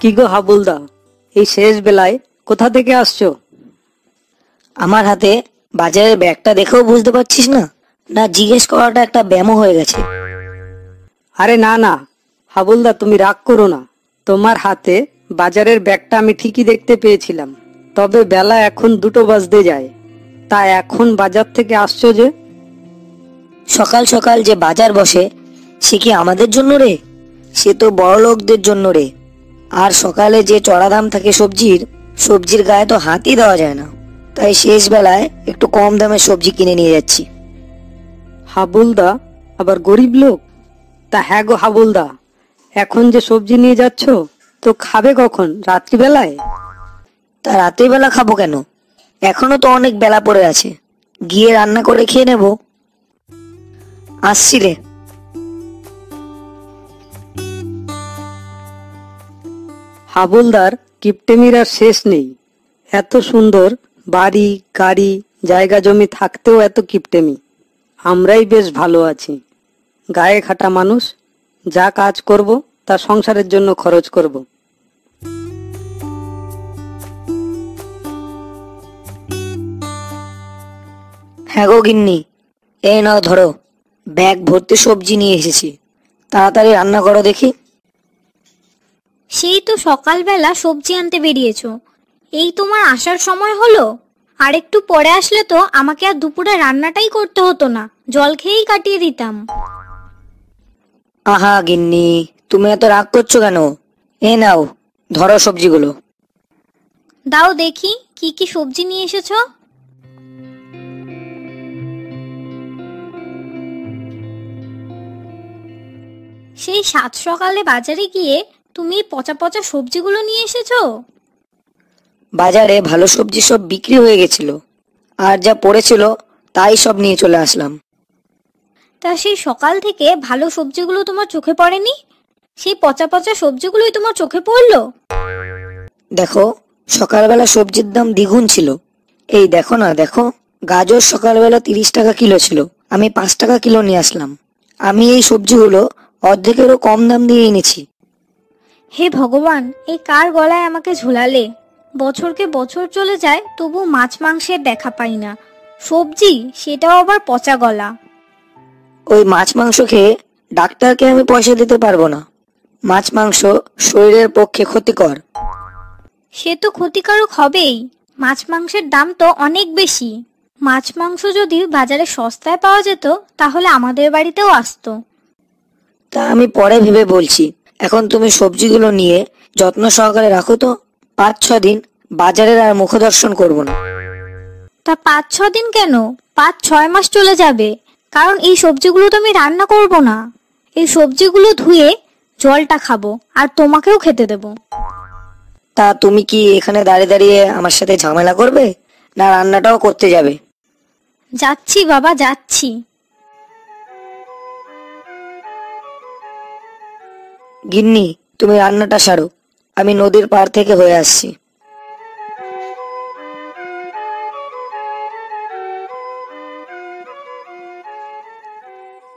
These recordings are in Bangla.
কি গো হাবুলদা, এই শেষ বেলায় কোথা থেকে আসছো? আমার হাতে বাজারের ব্যাগটা দেখেও বুঝতে পারছিস না? না জিজ্ঞেস করাটা একটা ব্যামো হয়ে গেছে। আরে না না হাবুলদা, তুমি রাগ করো না। তোমার হাতে বাজারের ব্যাগটা আমি ঠিকই দেখতে পেয়েছিলাম, তবে বেলা এখন 2টো বাজতে যায়। তা এখন বাজার থেকে আসছো যে? সকাল সকাল যে বাজার বসে সে কি আমাদের জন্য রে? সে তো বড় লোকদের জন্য রে। আর সকালে যে চড়া দাম থাকে সবজির গায়ে তো হাতই দেওয়া যায় না। তাই শেষ বেলায় একটু কম দামে সবজি কিনে নিয়ে যাচ্ছি। হাবুলদা আবার গরিব লোক? তা হ্যাঁ গো হাবুলদা, এখন যে সবজি নিয়ে যাচ্ছ তো খাবে কখন? রাত্রিবেলায়? তা রাত্রিবেলা খাবো কেন? এখনো তো অনেক বেলা পড়ে আছে, গিয়ে রান্না করে খেয়ে নেব। আসছি রে। হাবুলদার কিপটেমির আর শেষ নেই। এত সুন্দর বাড়ি গাড়ি জায়গা জমি থাকতেও এত কিপটেমি। আমরাই বেশ ভালো আছি, গায়ে খাটা মানুষ। যা কাজ করব তা সংসারের জন্য খরচ করব। হ্যাঁ গো গিন্নি, এই নাও ধরো, ব্যাগ ভর্তি সবজি নিয়ে এসেছি। তাড়াতাড়ি রান্না করো দেখি। সেই তো সকালবেলা সবজি আনতে বেরিয়েছো, এই তোমার আসার সময় হলো? আর একটু পরে আসলে তো আমাকে আর দুপুরে রান্নাটাই করতে হতো না, জল খেয়েই কাটিয়ে দিতাম। আহা গিন্নি, তুমি এত রাগ করছো কেন? এ নাও, ধরো সবজিগুলো। দাও দেখি কি কি সবজি নিয়ে এসেছো। সেই সাত সকালে বাজারে গিয়ে তুমি পচা পচা সবজিগুলো নিয়ে এসেছো? বাজারে ভালো সবজি সব বিক্রি হয়ে গেছিল, আর যা পড়েছিল তাই সব নিয়ে চলে আসলাম। তা সেই সকাল থেকে ভালো সবজিগুলো তোমার চোখে পড়েনি? সেই পচা পচা সবজিগুলোই তোমার চোখে পড়লো? দেখো, সকালবেলা সবজির দাম দ্বিগুণ ছিল। এই দেখো না, দেখো, গাজর সকালবেলা 30 টাকা কিলো ছিল, আমি 5 টাকা কিলো নিয়ে আসলাম। আমি এই সবজিগুলো অর্ধেকেরও কম দাম দিয়ে এনেছি। হে ভগবান, এই কার গলায় আমাকে ঝুলালে? বছরকে বছর চলে যায়, তবু মাছ মাংসের দেখা পাই না। সবজি, সেটাও আবার পচা গলা। ওই মাছ মাংস খেয়ে ডাক্তারকে আমি পয়সা দিতে পারবো না। মাছ মাংস শরীরের পক্ষে ক্ষতিকর। সে তো ক্ষতিকারক হবেই, মাছ মাংসের দাম তো অনেক বেশি। মাছ মাংস যদি বাজারে সস্তায় পাওয়া যেত তাহলে আমাদের বাড়িতেও আসতো। তা আমি পরে ভেবে বলছি, এখন তুমি সবজিগুলো নিয়ে যত্ন সহকারে রাখো তো। 5-6 দিন বাজারের আর মুখদর্শন করব না। তা 5-6 দিন কেন, 5-6 মাস চলে যাবে, কারণ এই সবজিগুলো তো আমি রান্না করব না। এই সবজিগুলো ধুয়ে জলটা খাবো আর তোমাকেও খেতে দেব। তা তুমি কি এখানে দাঁড়িয়ে দাঁড়িয়ে আমার সাথে ঝামেলা করবে, না রান্নাটাও করতে যাবে? যাচ্ছি বাবা, যাচ্ছি। গিন্নি, তুমি রান্নাটা সারো, আমি নদীর পাড় থেকে হয়ে আসছি।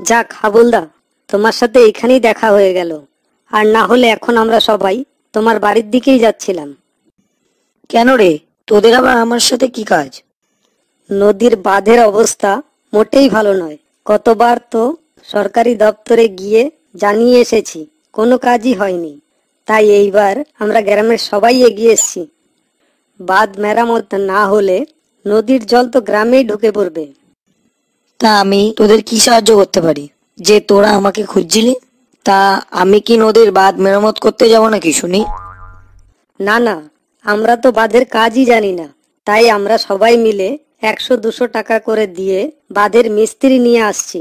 যাক হাবুলদা, তোমার সাথে এখানেই দেখা হয়ে গেল। আর না হলে এখন আমরা সবাই তোমার বাড়ির দিকেই যাচ্ছিলাম। কেন রে, তোদের আবার আমার সাথে কি কাজ? নদীর বাঁধের অবস্থা মোটেই ভালো নয়। কতবার তো সরকারি দপ্তরে গিয়ে জানিয়ে এসেছি, কোনো কাজই হয়নি। তাই এইবার আমরা গ্রামের সবাই এগিয়ে এসেছি। বাঁধ মেরামত না হলে নদীর জল তো গ্রামেই ঢুকে পড়বে। তা আমি তোদের কি সাহায্য করতে পারি যে তোরা আমাকে খুঁজছিলি? তা আমি কি নদীর বাঁধ মেরামত করতে যাব নাকি শুনি? না না, আমরা তো বাঁধের কাজই জানি না। তাই আমরা সবাই মিলে 100-200 টাকা করে দিয়ে বাঁধের মিস্ত্রি নিয়ে আসছি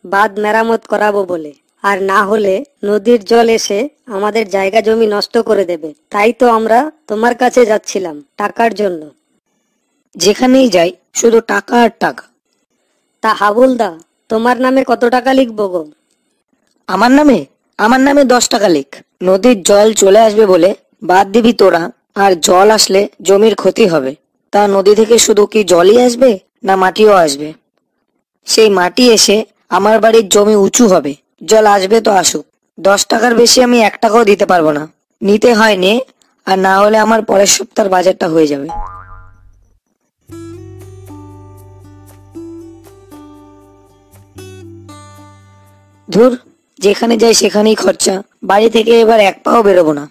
বাঁধ মেরামত করাবো বলে। আর না হলে নদীর জল এসে আমাদের জায়গা জমি নষ্ট করে দেবে। তাই তো আমরা তোমার কাছে যাচ্ছিলাম টাকার জন্য। যেখানেই যাই শুধু টাকা আর টাকা। তা হাবুলদা, তোমার নামে কত টাকা লিখবো গো? আমার নামে 10 টাকা লিখ। নদীর জল চলে আসবে বলে বাদ দিবি তোরা, আর জল আসলে জমির ক্ষতি হবে। তা নদী থেকে শুধু কি জলই আসবে, না মাটিও আসবে? সেই মাটি এসে আমার বাড়ির জমি উঁচু হবে। জল আসবে তো আসুক, 10 টাকার বেশি আমি 1 টাকাও দিতে পারবো না। নিতে হয় নে, আর না হলে আমার পরের সপ্তাহের বাজারটা হয়ে যাবে। ধুর, যেখানে যাই সেখানেই খরচা, বাড়ি থেকে এবার এক পাও বেরোবো না।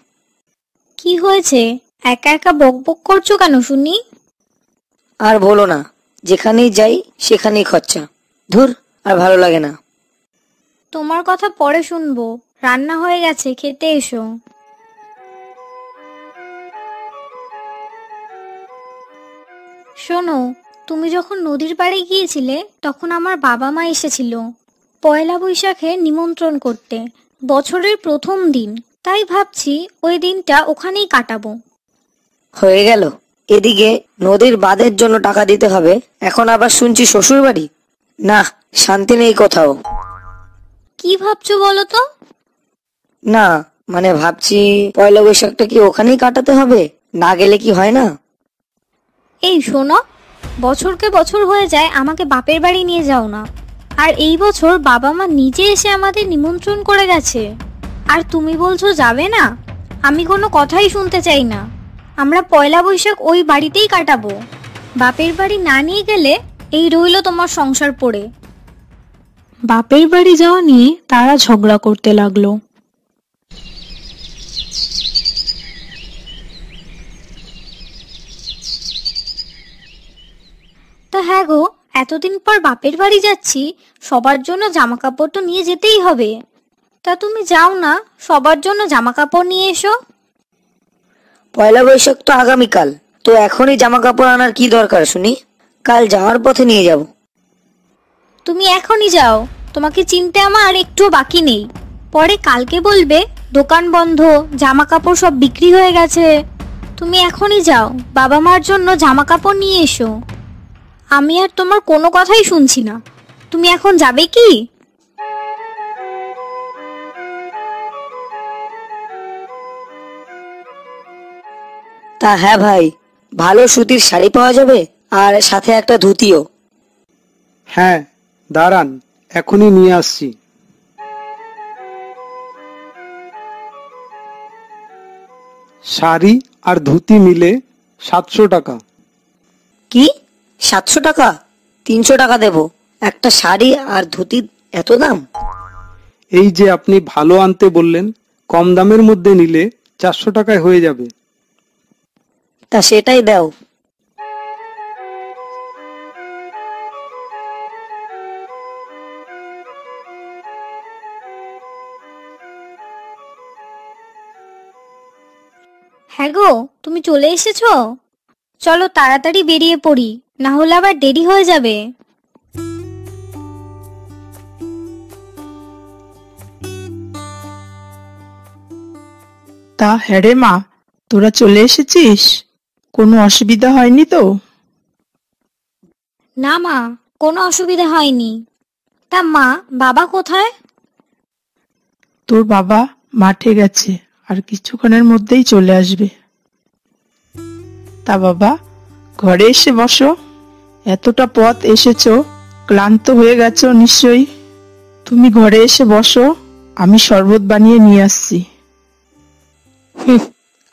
কি হয়েছে, একা একা বক বক করছো কেন শুনি? আর বলো না, যেখানেই যাই সেখানেই খরচা। ধুর, আর ভালো লাগে না। তোমার কথা পরে শুনবো, রান্না হয়ে গেছে, খেতে এসো। শোনো, তুমি যখন নদীর পাড়ে গিয়েছিলে তখন আমার বাবা মা এসেছিল পয়লা বৈশাখে নিমন্ত্রণ করতে, বছরের প্রথম দিন। তাই ভাবছি ওই দিনটা ওখানেই কাটাবো। হয়ে গেল, এদিকে নদীর বাঁধের জন্য টাকা দিতে হবে, এখন আবার শুনছি শ্বশুর বাড়ি। না, শান্তি নেই কোথাও। কি ভাবছো বলো তো? না মানে ভাবছি পয়লা বৈশাখটা কি ওখানেই কাটাতে হবে, না গেলে কি হয় না? এই শোনো, বছরকে বছর হয়ে যায় আমাকে বাপের বাড়ি নিয়ে যাও না। আর এই বছর বাবা মা নিজে এসে আমাদের নিমন্ত্রণ করে গেছে, আর তুমি বলছো যাবে না? আমি কোনো কথাই শুনতে চাই না। আমরা পয়লা বৈশাখ ওই বাড়িতেই কাটাবো। বাপের বাড়ি না নিয়ে গেলে এই রইল তোমার সংসার পড়ে। বাপের বাড়ি যাওয়া নিয়ে তারা ঝগড়া করতে লাগলো। তা হ্যাঁ গো, এতদিন পর বাপের বাড়ি যাচ্ছি, সবার জন্য জামা কাপড় তো নিয়ে যেতেই হবে। তা তুমি যাও না, সবার জন্য জামা কাপড় নিয়ে এসো। পয়লা বৈশাখ তো আগামীকাল, তো এখনই জামা কাপড় আনার কি দরকার শুনি? কাল যাওয়ার পথে নিয়ে যাব। তুমি এখনই যাও, তোমাকে চিনতে আমার আর একটুও বাকি নেই। পরে কালকে বলবে দোকান বন্ধ, জামা কাপড় সব বিক্রি হয়ে গেছে। তুমি এখনই যাও, বাবা মার জন্য জামা কাপড় নিয়ে এসো। আমি আর তোমার কোনো কথাই শুনছি না। তুমি এখন যাবে কি? তা হ্যাঁ ভাই, ভালো সুতির শাড়ি পাওয়া যাবে, আর সাথে একটা ধুতিও। হ্যাঁ, দাঁড়ান, এখনই নিয়ে আসছি। শাড়ি আর ধুতি মিলে 700 টাকা। কি, 700 টাকা? 300 টাকা দেব। একটা শাড়ি আর ধুতির এত দাম? এই যে আপনি ভালো আনতে বললেন, কম দামের মধ্যে নিলে 400 টাকায় হয়ে যাবে। তা সেটাই দাও। হ্যাঁ গো, তুমি চলে এসেছো? চলো তাড়াতাড়ি বেরিয়ে পড়ি, না হলে আবার দেরি হয়ে যাবে। তা হ্যাঁ রে মা, তোরা চলে এসেছিস? কোনো অসুবিধা হয়নি তো? না মা, কোনো অসুবিধা হয়নি। তা মা, বাবা কোথায়? তোর বাবা মাঠে গেছে, আর কিছুক্ষণের মধ্যেই চলে আসবে। তা বাবা, ঘরে এসে বসো। এতটা পথ এসেছো, ক্লান্ত হয়ে গেছো নিশ্চয়ই। তুমি ঘরে এসে বসো, আমি শরবত বানিয়ে নিয়ে আসছি।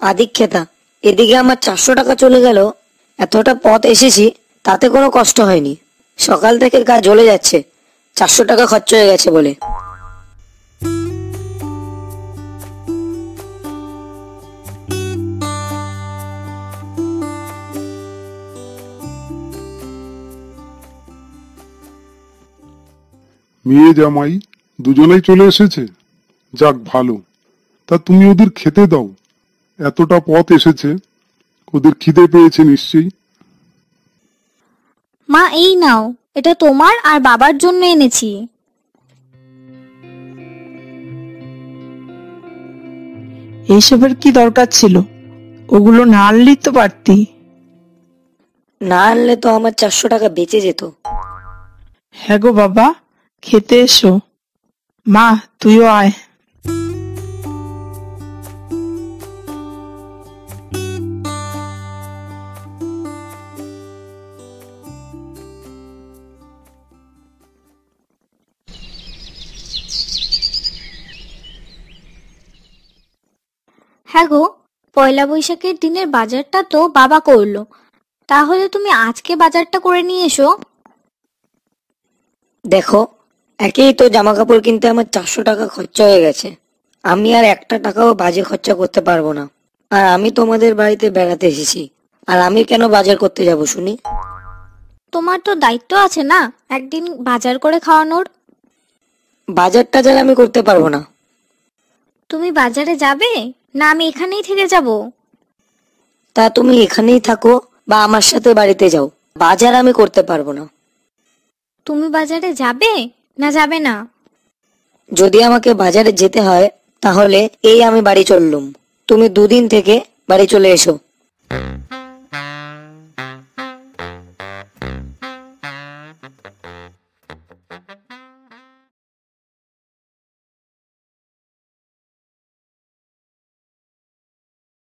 আদিক্ষেতা, এদিকে আমার 400 টাকা চলে গেল। এতটা পথ এসেছি, তাতে কোনো কষ্ট হয়নি। সকাল থেকে কাজ জ্বলে যাচ্ছে, 400 টাকা খরচ হয়ে গেছে বলে। মেয়ে জামাই দুজনেই চলে এসেছে, যাক ভালো। তা তুমি ওদের খেতে দাও, এতটা পথ এসেছে, ওদের খিদে পেয়েছে নিশ্চয়ই। মা এই নাও, এটা তোমার আর বাবার জন্য এনেছি। এইসবের কি দরকার ছিল? ওগুলো না আনলেই তো পারতি। না আনলে তো আমার 400 টাকা বেঁচে যেত। হ্যাঁ গো বাবা, খেতে এসো। মা, তুইও আয়। হ্যাঁ গো, পয়লা বৈশাখের দিনের বাজারটা তো বাবা করলো, তাহলে তুমি আজকে বাজারটা করে নিয়ে এসো। দেখো, একেই তো জামা কাপড় কিনতে আমার 400 টাকা খরচা হয়ে গেছে। আমি আর একটা টাকাও বাজে খরচা করতে পারবো না। আর আমি তোমাদের বাড়িতে বেড়াতে এসেছি, আর আমি কেন বাজার করতে যাব শুনি? তোমার তো দায়িত্ব আছে না একদিন বাজার করে খাওয়ানোর। বাজার টাজার আমি করতে পারবো না। তুমি বাজারে যাবে না আমি এখানেই থেকে যাব? তা তুমি এখানেই থাকো বা আমার সাথে বাড়িতে যাও, বাজার আমি করতে পারবো না। তুমি বাজারে যাবে না যাবে না? যদি আমাকে বাজারে যেতে হয় তাহলে এই আমি বাড়ি চললুম, তুমি 2 দিন থেকে বাড়ি চলে এসো।